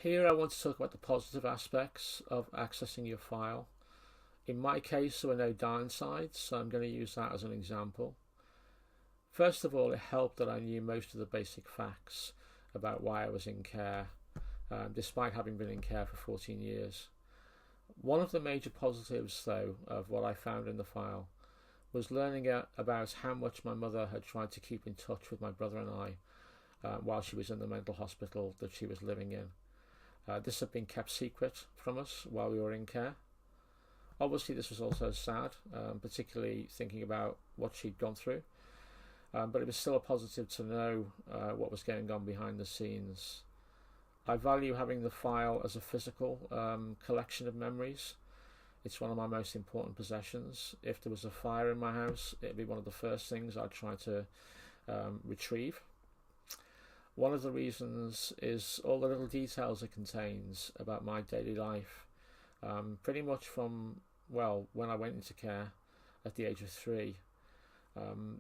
Here I want to talk about the positive aspects of accessing your file. In my case, there were no downsides, so I'm going to use that as an example. First of all, it helped that I knew most of the basic facts about why I was in care, despite having been in care for 14 years. One of the major positives, though, of what I found in the file was learning about how much my mother had tried to keep in touch with my brother and I while she was in the mental hospital that she was living in. This had been kept secret from us while we were in care. Obviously, this was also sad, particularly thinking about what she'd gone through, but it was still a positive to know what was going on behind the scenes. I value having the file as a physical collection of memories. It's one of my most important possessions. If there was a fire in my house, it'd be one of the first things I'd try to retrieve. One of the reasons is all the little details it contains about my daily life, pretty much from, well, when I went into care at the age of 3.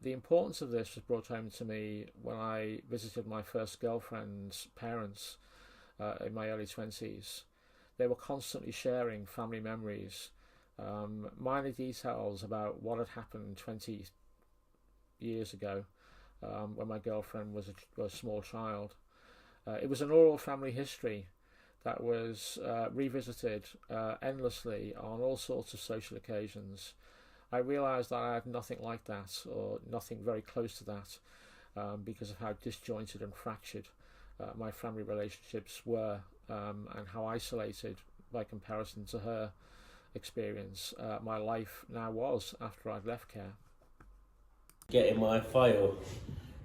The importance of this was brought home to me when I visited my first girlfriend's parents in my early 20s. They were constantly sharing family memories, minor details about what had happened 20 years ago when my girlfriend was a small child. It was an oral family history that was revisited endlessly on all sorts of social occasions. I realised that I had nothing like that, or nothing very close to that, because of how disjointed and fractured my family relationships were, and how isolated, by comparison to her experience, my life now was after I'd left care. Getting my file,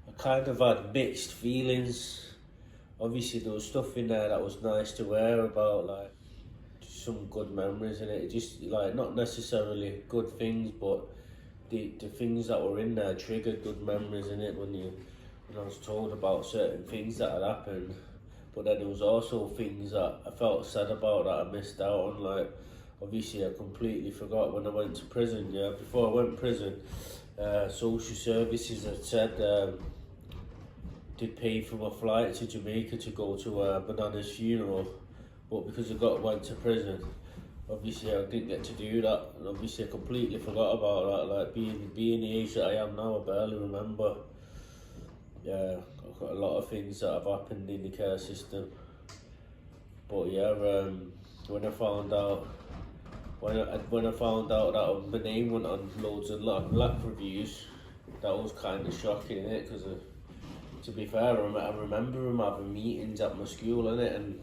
I kind of had mixed feelings. Obviously there was stuff in there that was nice to hear about, like some good memories in it, just like not necessarily good things, but the things that were in there triggered good memories in it when I was told about certain things that had happened. But then there was also things that I felt sad about that I missed out on. Like obviously I completely forgot when I went to prison. Before I went to prison, social services had said they paid for my flight to Jamaica to go to Banana's funeral, but because I went to prison, obviously I didn't get to do that, and obviously I completely forgot about that. Like being the age that I am now, I barely remember. Yeah, I've got a lot of things that have happened in the care system. But yeah, when I found out that my name went on loads of black reviews, that was kind of shocking, innit? Because to be fair, I remember him having meetings at my school, innit? And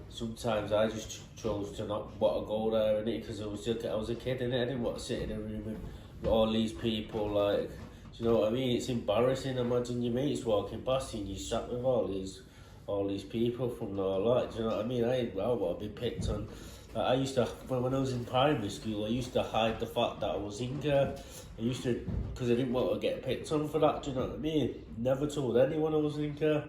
sometimes I just chose to not want to go there, innit? Because I was a kid, innit? I didn't want to sit in a room with all these people, like, do you know what I mean? It's embarrassing. Imagine your mates walking past you and you sat with all these people from all that. Do you know what I mean? I want to be picked on. Like, I used to, when I was in primary school, I used to hide the fact that I was in care. Because I didn't want to get picked on for that. Do you know what I mean? Never told anyone I was in care.